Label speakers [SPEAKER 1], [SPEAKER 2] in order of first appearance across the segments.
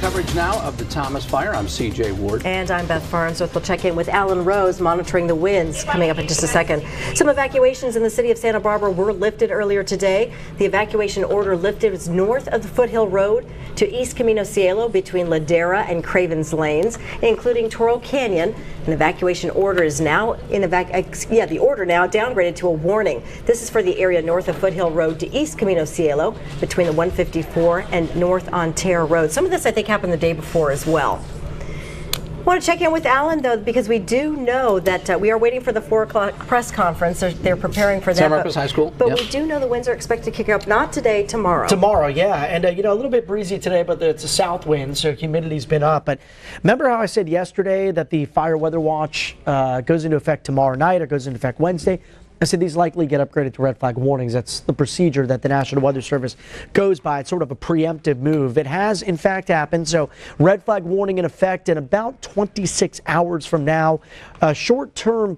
[SPEAKER 1] coverage now of the Thomas Fire. I'm CJ Ward.
[SPEAKER 2] And I'm Beth Farnsworth. We'll check in with Alan Rose monitoring the winds coming up in just a second. Some evacuations in the city of Santa Barbara were lifted earlier today. The evacuation order lifted was north of the Foothill Road to East Camino Cielo between Ladera and Cravens Lanes, including Toro Canyon. An evacuation order is now the order now downgraded to a warning. This is for the area north of Foothill Road to East Camino Cielo between the 154 and North Ontario Road. Some of this I think happened the day before as well. I want to check in with Alan, though, because we do know that we are waiting for the 4 o'clock press conference. They're preparing for that.
[SPEAKER 1] San Marcos High School.
[SPEAKER 2] But we do know the winds are expected to kick up, not today, tomorrow.
[SPEAKER 3] Tomorrow, yeah. And, a little bit breezy today, but it's a south wind, so humidity's been up. But remember how I said yesterday that the fire weather watch goes into effect tomorrow night or goes into effect Wednesday? I said these likely get upgraded to red flag warnings. That's the procedure that the National Weather Service goes by. It's sort of a preemptive move. It has, in fact, happened. So red flag warning in effect in about 26 hours from now. A short-term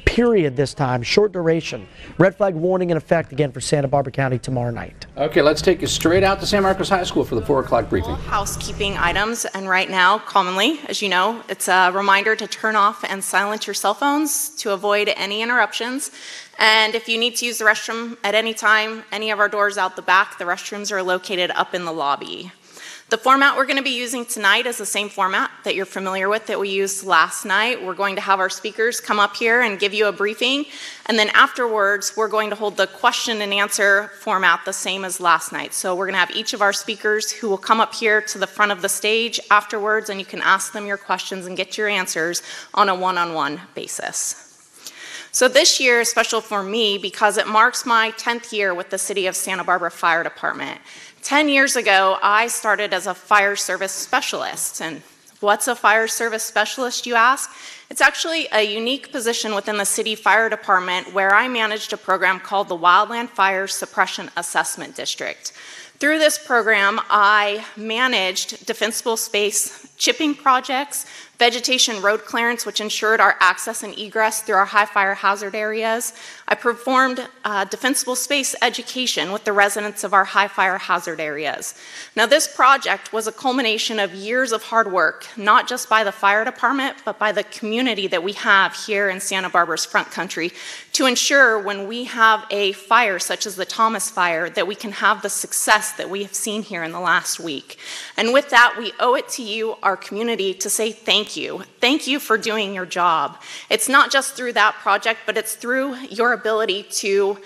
[SPEAKER 3] period this time, short duration. Red flag warning in effect again for Santa Barbara County tomorrow night.
[SPEAKER 1] Okay, let's take you straight out to San Marcos High School for the 4 o'clock briefing.
[SPEAKER 4] Housekeeping items, and right now, commonly, as you know, it's a reminder to turn off and silence your cell phones to avoid any interruptions. And if you need to use the restroom at any time, any of our doors out the back, the restrooms are located up in the lobby. The format we're going to be using tonight is the same format that you're familiar with that we used last night. We're going to have our speakers come up here and give you a briefing, and then afterwards we're going to hold the question and answer format the same as last night. So we're going to have each of our speakers who will come up here to the front of the stage afterwards, and you can ask them your questions and get your answers on a one-on-one basis. So this year is special for me because it marks my 10th year with the City of Santa Barbara Fire Department. 10 years ago, I started as a fire service specialist. And what's a fire service specialist, you ask? It's actually a unique position within the city fire department where I managed a program called the Wildland Fire Suppression Assessment District. Through this program, I managed defensible space chipping projects, vegetation road clearance, which ensured our access and egress through our high fire hazard areas. I performed defensible space education with the residents of our high fire hazard areas. Now, this project was a culmination of years of hard work, not just by the fire department, but by the community that we have here in Santa Barbara's front country to ensure when we have a fire such as the Thomas Fire that we can have the success that we have seen here in the last week. And with that, we owe it to you, our community, to say thank you. Thank you for doing your job. It's not just through that project, but it's through your ability to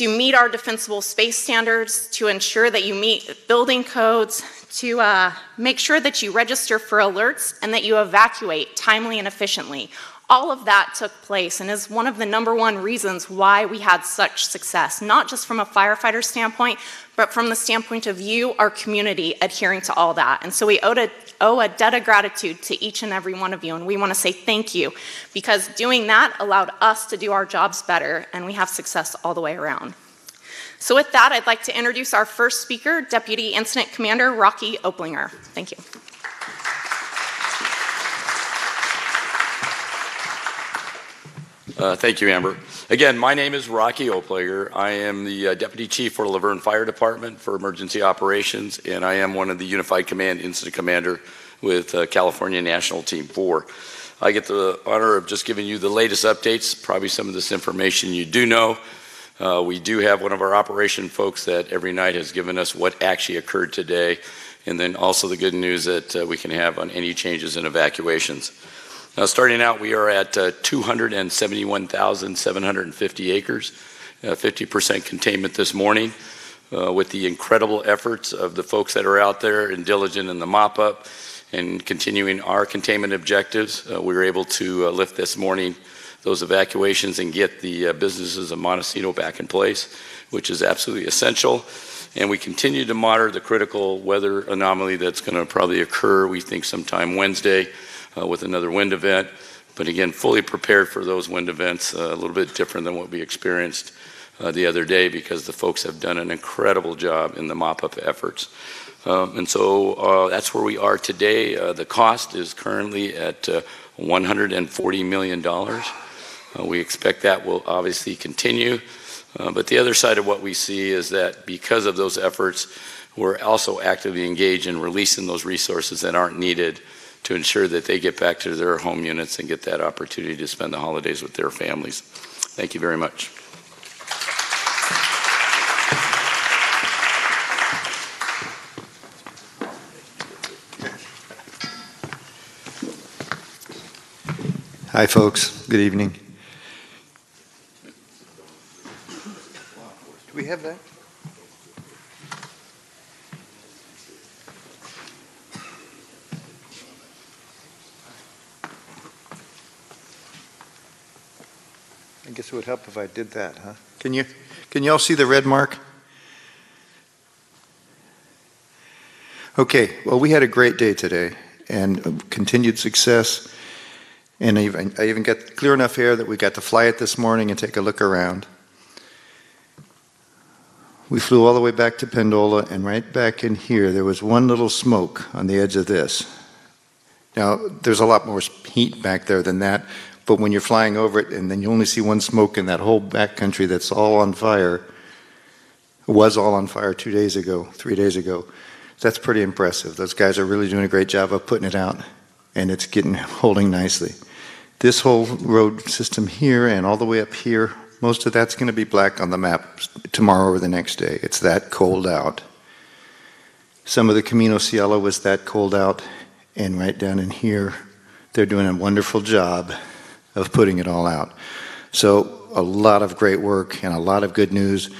[SPEAKER 4] meet our defensible space standards, to ensure that you meet building codes, to make sure that you register for alerts and that you evacuate timely and efficiently. All of that took place and is one of the #1 reasons why we had such success, not just from a firefighter standpoint, but from the standpoint of you, our community, adhering to all that. And so we owe a debt of gratitude to each and every one of you, and we want to say thank you, because doing that allowed us to do our jobs better, and we have success all the way around. So with that, I'd like to introduce our first speaker, Deputy Incident Commander Rocky Oplinger. Thank you.
[SPEAKER 5] Thank you, Amber. Again, my name is Rocky Oplinger. I am the Deputy Chief for Laverne Fire Department for Emergency Operations, and I am one of the Unified Command Incident Commander with California National Team 4. I get the honor of just giving you the latest updates, probably some of this information you do know. We do have one of our operation folks that every night has given us what actually occurred today, and then also the good news that we can have on any changes in evacuations. Now, starting out, we are at 271,750 acres, 50% containment this morning. With the incredible efforts of the folks that are out there and diligent in the mop-up and continuing our containment objectives, we were able to lift this morning those evacuations and get the businesses of Montecito back in place, which is absolutely essential. And we continue to monitor the critical weather anomaly that's going to probably occur, we think, sometime Wednesday. With another wind event, but again, fully prepared for those wind events, a little bit different than what we experienced the other day, because the folks have done an incredible job in the mop-up efforts. And so that's where we are today. The cost is currently at $140 million. We expect that will obviously continue, but the other side of what we see is that because of those efforts, we're also actively engaged in releasing those resources that aren't needed to ensure that they get back to their home units and get that opportunity to spend the holidays with their families. Thank you very much.
[SPEAKER 6] Hi, folks. Good evening. Do we have that? I guess it would help if I did that, huh? Can you all see the red mark? Okay, well, we had a great day today and continued success. And I even got clear enough air that we got to fly it this morning and take a look around. We flew all the way back to Pendola, and right back in here, there was one little smoke on the edge of this. Now, there's a lot more heat back there than that, but when you're flying over it and then you only see one smoke in that whole back country that's all on fire, was all on fire 2 days ago, 3 days ago, that's pretty impressive. Those guys are really doing a great job of putting it out, and it's holding nicely. This whole road system here and all the way up here, most of that's going to be black on the map tomorrow or the next day. It's that cold out. Some of the Camino Cielo was that cold out, and right down in here, they're doing a wonderful job of putting it all out. So a lot of great work and a lot of good news.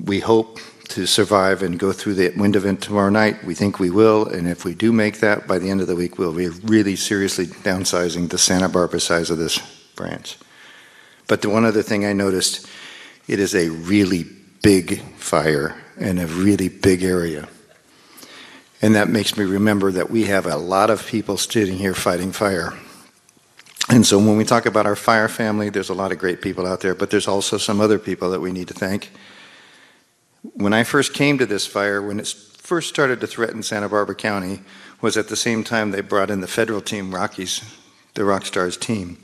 [SPEAKER 6] We hope to survive and go through the wind event tomorrow night. We think we will, and if we do make that, by the end of the week, we'll be really seriously downsizing the Santa Barbara size of this branch. But the one other thing I noticed, it is a really big fire in a really big area. And that makes me remember that we have a lot of people sitting here fighting fire. And so when we talk about our fire family, there's a lot of great people out there, but there's also some other people that we need to thank. When I first came to this fire, when it first started to threaten Santa Barbara County, was at the same time they brought in the federal team, Rockies, the Rockstars team.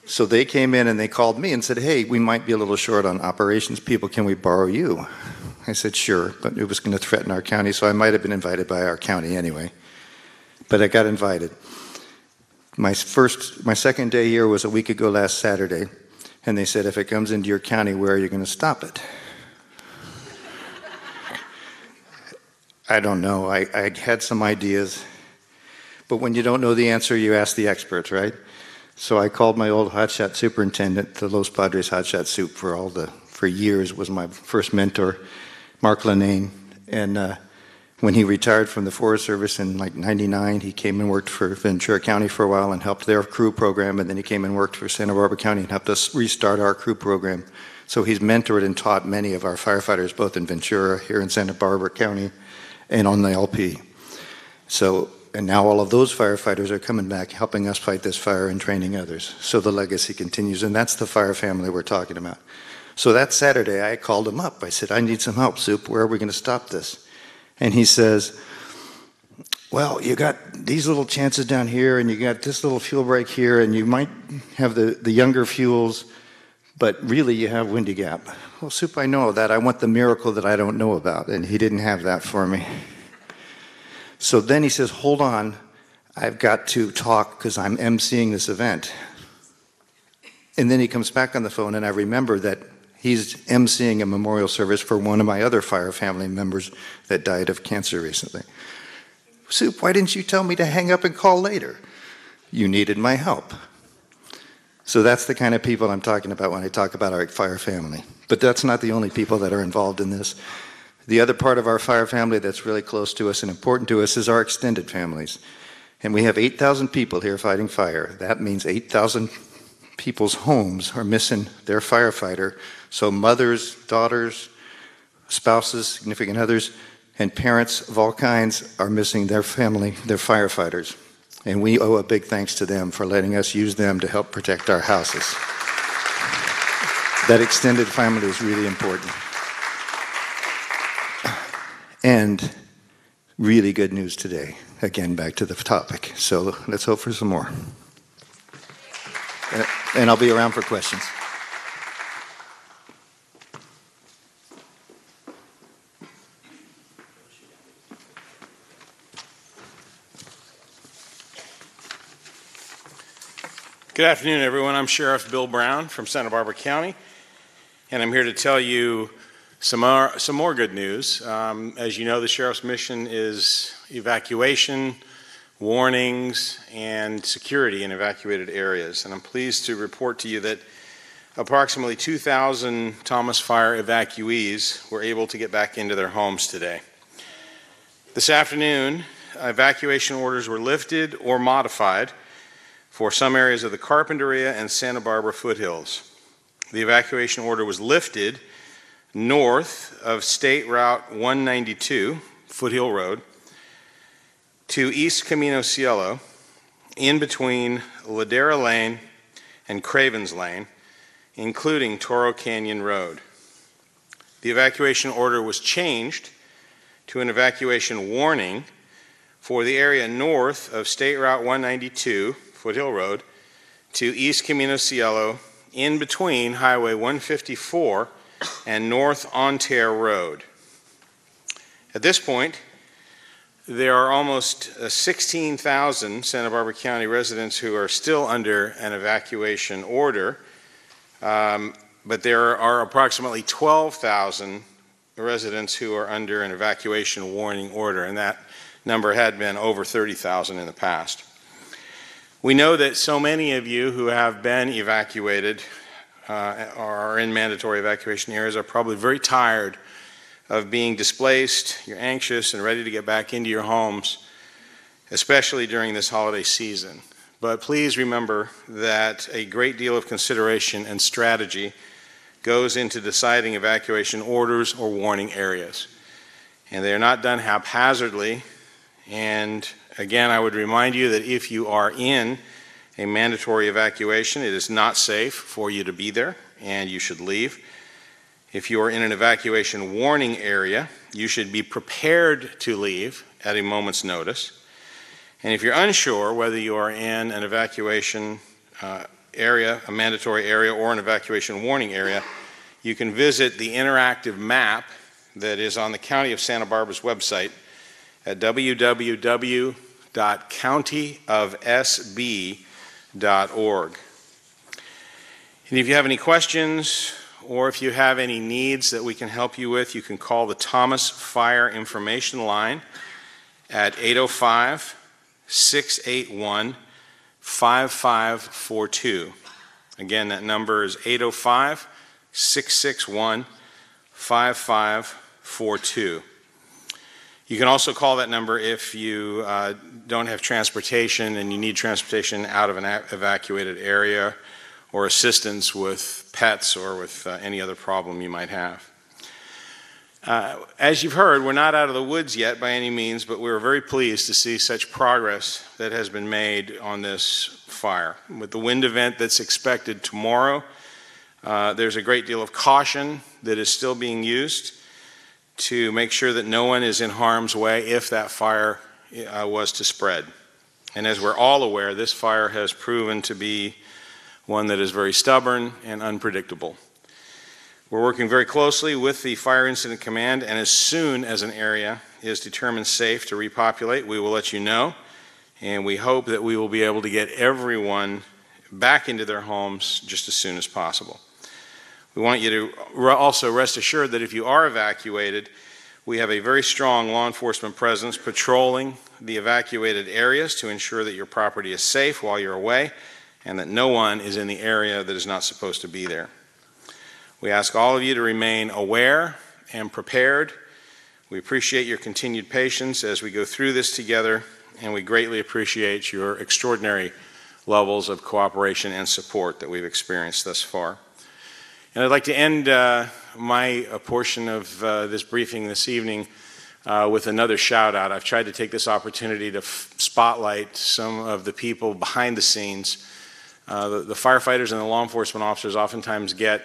[SPEAKER 6] So they came in and they called me and said, hey, we might be a little short on operations people, can we borrow you? I said, sure, but it was going to threaten our county, so I might have been invited by our county anyway. But I got invited. My second day here was a week ago last Saturday, and they said, if it comes into your county, where are you going to stop it? I don't know. I had some ideas, but when you don't know the answer, you ask the experts, right? So I called my old hotshot superintendent, the Los Padres hotshot soup for years, was my first mentor, Mark Lanane. And when he retired from the Forest Service in like '99, he came and worked for Ventura County for a while and helped their crew program, and then he came and worked for Santa Barbara County and helped us restart our crew program. So he's mentored and taught many of our firefighters, both in Ventura, here in Santa Barbara County, and on the LP. So, and now all of those firefighters are coming back, helping us fight this fire and training others. So the legacy continues, and that's the fire family we're talking about. So that Saturday, I called him up. I said, I need some help, Soup. Where are we going to stop this? And he says, well, you got these little chances down here, and you got this little fuel break here, and you might have the younger fuels, but really you have Windy Gap. Well, Soup, I know that. I want the miracle that I don't know about, and he didn't have that for me. So then he says, hold on, I've got to talk because I'm emceeing this event. And then he comes back on the phone, and I remember that he's emceeing a memorial service for one of my other fire family members that died of cancer recently. Soup, why didn't you tell me to hang up and call later? You needed my help. So that's the kind of people I'm talking about when I talk about our fire family. But that's not the only people that are involved in this. The other part of our fire family that's really close to us and important to us is our extended families. And we have 8,000 people here fighting fire. That means 8,000 people's homes are missing their firefighter. So mothers, daughters, spouses, significant others, and parents of all kinds are missing their family, their firefighters. And we owe a big thanks to them for letting us use them to help protect our houses. That extended family is really important. And really good news today. Again, back to the topic. So let's hope for some more. And I'll be around for questions.
[SPEAKER 7] Good afternoon, everyone. I'm Sheriff Bill Brown from Santa Barbara County, and I'm here to tell you some more good news. As you know, the Sheriff's mission is evacuation, warnings, and security in evacuated areas. And I'm pleased to report to you that approximately 2,000 Thomas Fire evacuees were able to get back into their homes today. This afternoon, evacuation orders were lifted or modified for some areas of the Carpinteria and Santa Barbara foothills. The evacuation order was lifted north of State Route 192, Foothill Road, to East Camino Cielo, in between Ladera Lane and Cravens Lane, including Toro Canyon Road. The evacuation order was changed to an evacuation warning for the area north of State Route 192, Foothill Road, to East Camino Cielo, in between Highway 154 and North Ontario Road. At this point, there are almost 16,000 Santa Barbara County residents who are still under an evacuation order, but there are approximately 12,000 residents who are under an evacuation warning order, and that number had been over 30,000 in the past. We know that so many of you who have been evacuated or are in mandatory evacuation areas are probably very tired of being displaced. You're anxious and ready to get back into your homes, especially during this holiday season. But please remember that a great deal of consideration and strategy goes into deciding evacuation orders or warning areas. And they are not done haphazardly. And again, I would remind you that if you are in a mandatory evacuation, it is not safe for you to be there, and you should leave. If you are in an evacuation warning area, you should be prepared to leave at a moment's notice. And if you're unsure whether you are in an evacuation area, a mandatory area, or an evacuation warning area, you can visit the interactive map that is on the County of Santa Barbara's website at www.countyofsb.org. And if you have any questions or if you have any needs that we can help you with, you can call the Thomas Fire Information Line at 805-681-5542. Again, that number is 805-661-5542. You can also call that number if you don't have transportation and you need transportation out of an evacuated area or assistance with pets or with any other problem you might have. As you've heard, we're not out of the woods yet by any means, but we're very pleased to see such progress that has been made on this fire. With the wind event that's expected tomorrow, there's a great deal of caution that is still being used to make sure that no one is in harm's way if that fire was to spread. And as we're all aware, this fire has proven to be one that is very stubborn and unpredictable. We're working very closely with the Fire Incident Command, and as soon as an area is determined safe to repopulate, we will let you know, and we hope that we will be able to get everyone back into their homes just as soon as possible. We want you to also rest assured that if you are evacuated, we have a very strong law enforcement presence patrolling the evacuated areas to ensure that your property is safe while you're away and that no one is in the area that is not supposed to be there. We ask all of you to remain aware and prepared. We appreciate your continued patience as we go through this together, and we greatly appreciate your extraordinary levels of cooperation and support that we've experienced thus far. And I'd like to end my portion of this briefing this evening with another shout out. I've tried to take this opportunity to spotlight some of the people behind the scenes. The firefighters and the law enforcement officers oftentimes get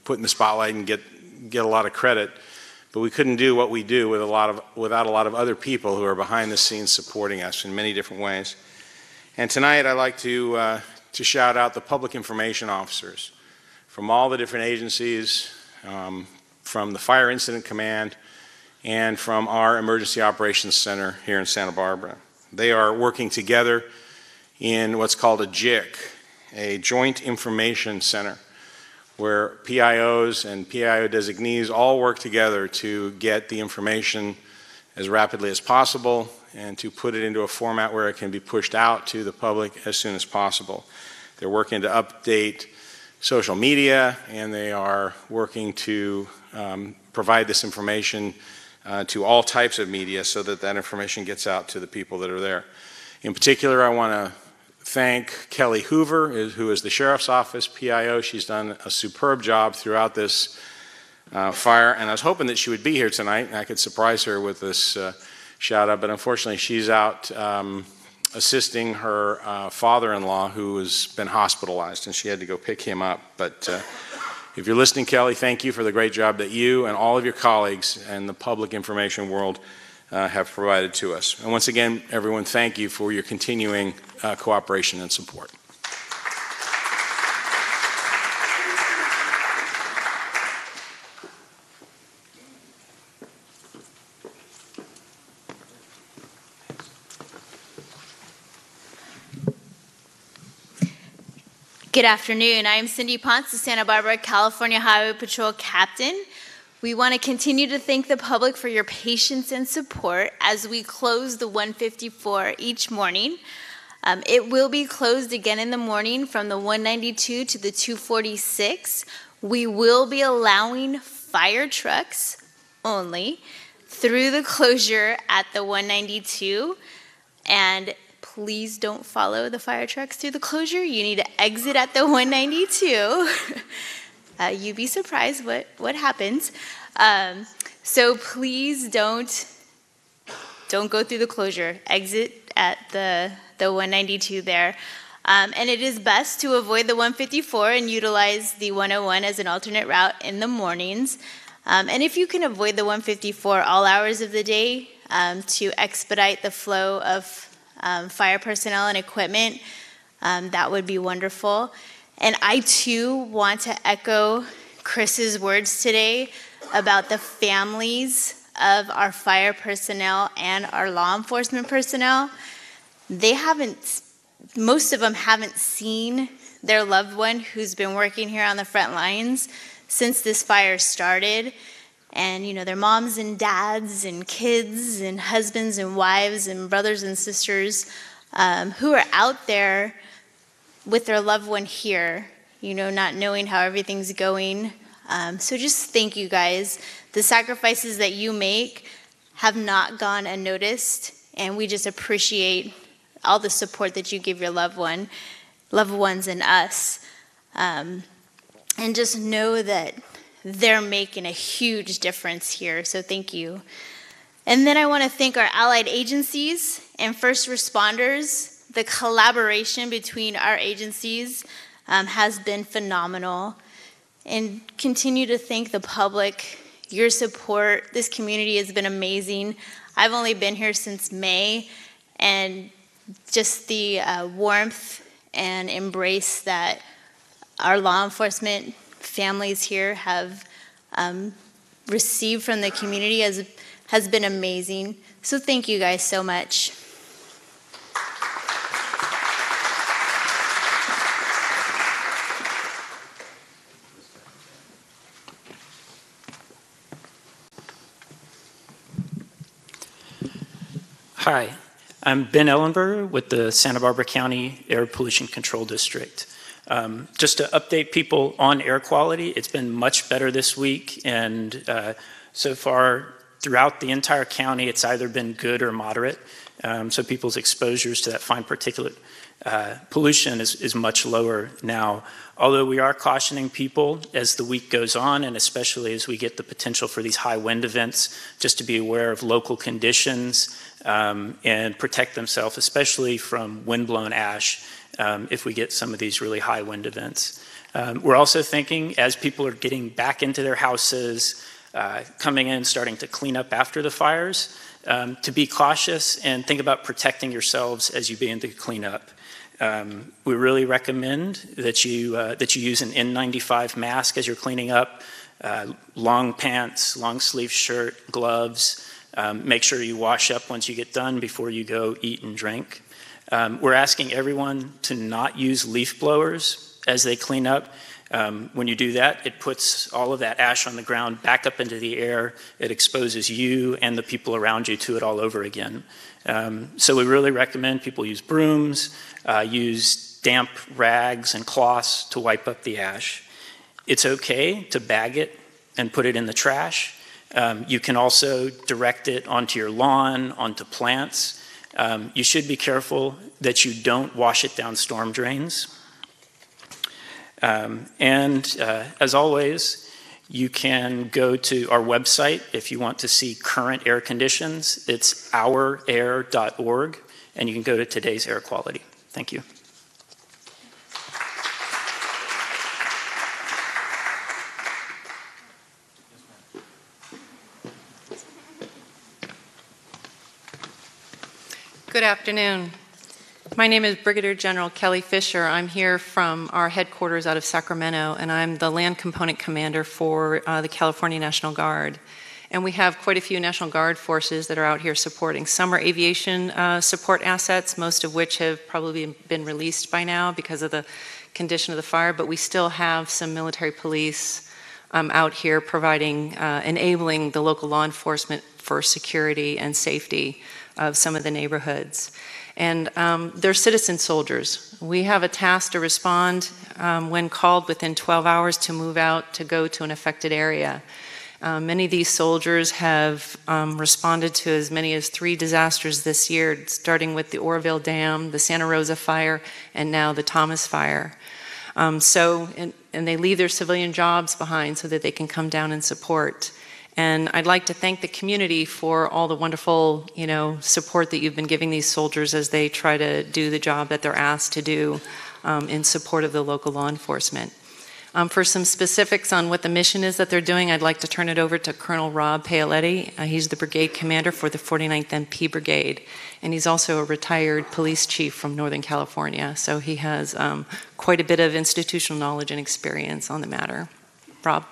[SPEAKER 7] put in the spotlight and get a lot of credit, but we couldn't do what we do without a lot of other people who are behind the scenes supporting us in many different ways. And tonight I'd like to shout out the public information officers from all the different agencies, from the Fire Incident Command, and from our Emergency Operations Center here in Santa Barbara. They are working together in what's called a JIC, a Joint Information Center, where PIOs and PIO designees all work together to get the information as rapidly as possible and to put it into a format where it can be pushed out to the public as soon as possible. They're working to update social media, and they are working to provide this information to all types of media so that that information gets out to the people that are there. In particular, I want to thank Kelly Hoover, who is the Sheriff's Office PIO. She's done a superb job throughout this fire, and I was hoping that she would be here tonight and I could surprise her with this shout out, but unfortunately she's out assisting her father-in-law who has been hospitalized, and she had to go pick him up. But if you're listening, Kelly, thank you for the great job that you and all of your colleagues and the public information world have provided to us. And once again, everyone, thank you for your continuing cooperation and support.
[SPEAKER 8] Good afternoon. I'm Cindy Ponce, the Santa Barbara, California Highway Patrol Captain. We want to continue to thank the public for your patience and support as we close the 154 each morning. It will be closed again in the morning from the 192 to the 246. We will be allowing fire trucks only through the closure at the 192, and please don't follow the fire trucks through the closure. You need to exit at the 192. You'd be surprised what happens. So please don't go through the closure. Exit at the 192 there. And it is best to avoid the 154 and utilize the 101 as an alternate route in the mornings. And if you can avoid the 154 all hours of the day to expedite the flow of fire personnel and equipment, that would be wonderful. And I too want to echo Chris's words today about the families of our fire personnel and our law enforcement personnel. Most of them haven't seen their loved one who's been working here on the front lines since this fire started. And, you know, their moms and dads and kids and husbands and wives and brothers and sisters who are out there with their loved one here, you know, not knowing how everything's going. So just thank you guys. The sacrifices that you make have not gone unnoticed, and we just appreciate all the support that you give your loved ones and us. And just know that they're making a huge difference here, so thank you. And then I want to thank our allied agencies and first responders. The collaboration between our agencies has been phenomenal. And continue to thank the public. Your support, this community has been amazing. I've only been here since May, and just the warmth and embrace that our law enforcement families here have received from the community has been amazing. So thank you guys so much.
[SPEAKER 9] Hi, I'm Ben Ellenberger with the Santa Barbara County Air Pollution Control District. Just to update people on air quality, it's been much better this week, and so far throughout the entire county it's either been good or moderate, so people's exposures to that fine particulate pollution is much lower now. Although we are cautioning people as the week goes on, and especially as we get the potential for these high wind events, just to be aware of local conditions and protect themselves, especially from windblown ash if we get some of these really high wind events. We're also thinking, as people are getting back into their houses, coming in, starting to clean up after the fires, to be cautious and think about protecting yourselves as you begin to clean up. We really recommend that you use an N95 mask as you're cleaning up, long pants, long sleeve shirt, gloves. Make sure you wash up once you get done before you go eat and drink. We're asking everyone to not use leaf blowers as they clean up. When you do that, it puts all of that ash on the ground back up into the air. It exposes you and the people around you to it all over again. So we really recommend people use brooms, use damp rags and cloths to wipe up the ash. It's okay to bag it and put it in the trash. You can also direct it onto your lawn, onto plants. You should be careful that you don't wash it down storm drains. As always, you can go to our website if you want to see current air conditions. It's ourair.org, and you can go to today's air quality. Thank you.
[SPEAKER 10] Good afternoon. My name is Brigadier General Kelly Fisher. I'm here from our headquarters out of Sacramento, and I'm the land component commander for the California National Guard. And we have quite a few National Guard forces that are out here supporting. Some are aviation support assets, most of which have probably been released by now because of the condition of the fire, but we still have some military police out here providing, enabling the local law enforcement for security and safety of some of the neighborhoods. And they're citizen soldiers. We have a task to respond when called within 12 hours to move out to go to an affected area. Many of these soldiers have responded to as many as 3 disasters this year, starting with the Oroville Dam, the Santa Rosa fire, and now the Thomas fire. And they leave their civilian jobs behind so that they can come down and support. And I'd like to thank the community for all the wonderful, support that you've been giving these soldiers as they try to do the job that they're asked to do in support of the local law enforcement. For some specifics on what the mission is that they're doing, I'd like to turn it over to Colonel Rob Paoletti. He's the brigade commander for the 49th MP Brigade, and he's also a retired police chief from Northern California, so he has quite a bit of institutional knowledge and experience on the matter. Rob?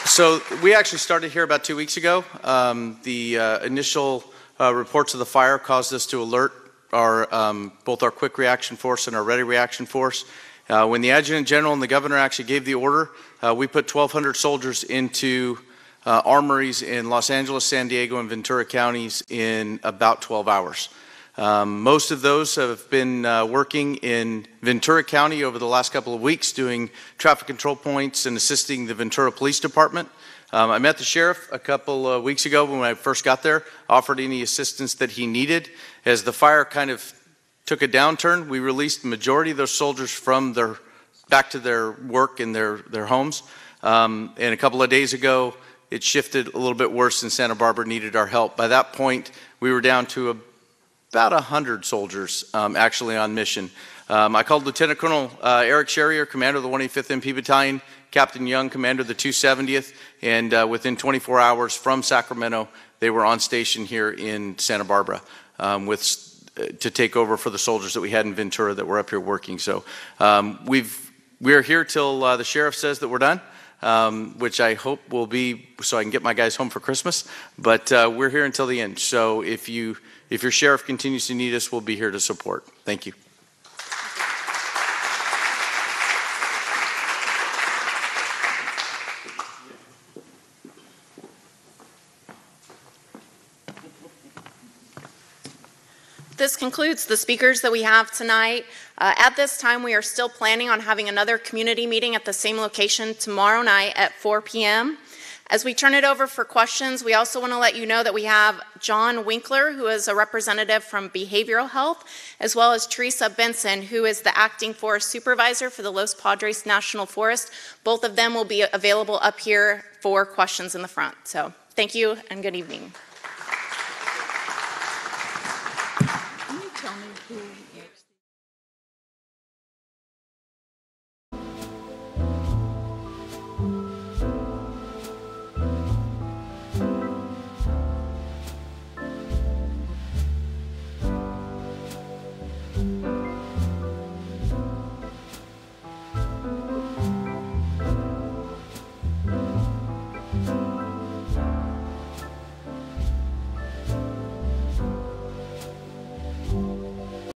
[SPEAKER 11] So we actually started here about 2 weeks ago. The initial reports of the fire caused us to alert both our quick reaction force and our ready reaction force. When the adjutant general and the governor actually gave the order, we put 1,200 soldiers into armories in Los Angeles, San Diego, and Ventura counties in about 12 hours. Most of those have been working in Ventura County over the last couple of weeks doing traffic control points and assisting the Ventura Police Department. I met the sheriff a couple of weeks ago when I first got there, offered any assistance that he needed. As the fire kind of took a downturn, we released the majority of those soldiers from back to their work in their homes. And a couple of days ago, it shifted a little bit worse and Santa Barbara needed our help. By that point, we were down to about 100 soldiers actually on mission. I called Lieutenant Colonel Eric Sherrier, commander of the 185th MP Battalion, Captain Young, commander of the 270th, and within 24 hours from Sacramento, they were on station here in Santa Barbara to take over for the soldiers that we had in Ventura that were up here working. So we're here till the sheriff says that we're done. Which I hope will be so I can get my guys home for Christmas. But we're here until the end. So if your sheriff continues to need us, we'll be here to support. Thank you.
[SPEAKER 4] This concludes the speakers that we have tonight. At this time, we are still planning on having another community meeting at the same location tomorrow night at 4 p.m. As we turn it over for questions, we also want to let you know that we have John Winkler, who is a representative from Behavioral Health, as well as Teresa Benson, who is the acting forest supervisor for the Los Padres National Forest. Both of them will be available up here for questions in the front. So thank you and good evening.
[SPEAKER 12] Can you tell me who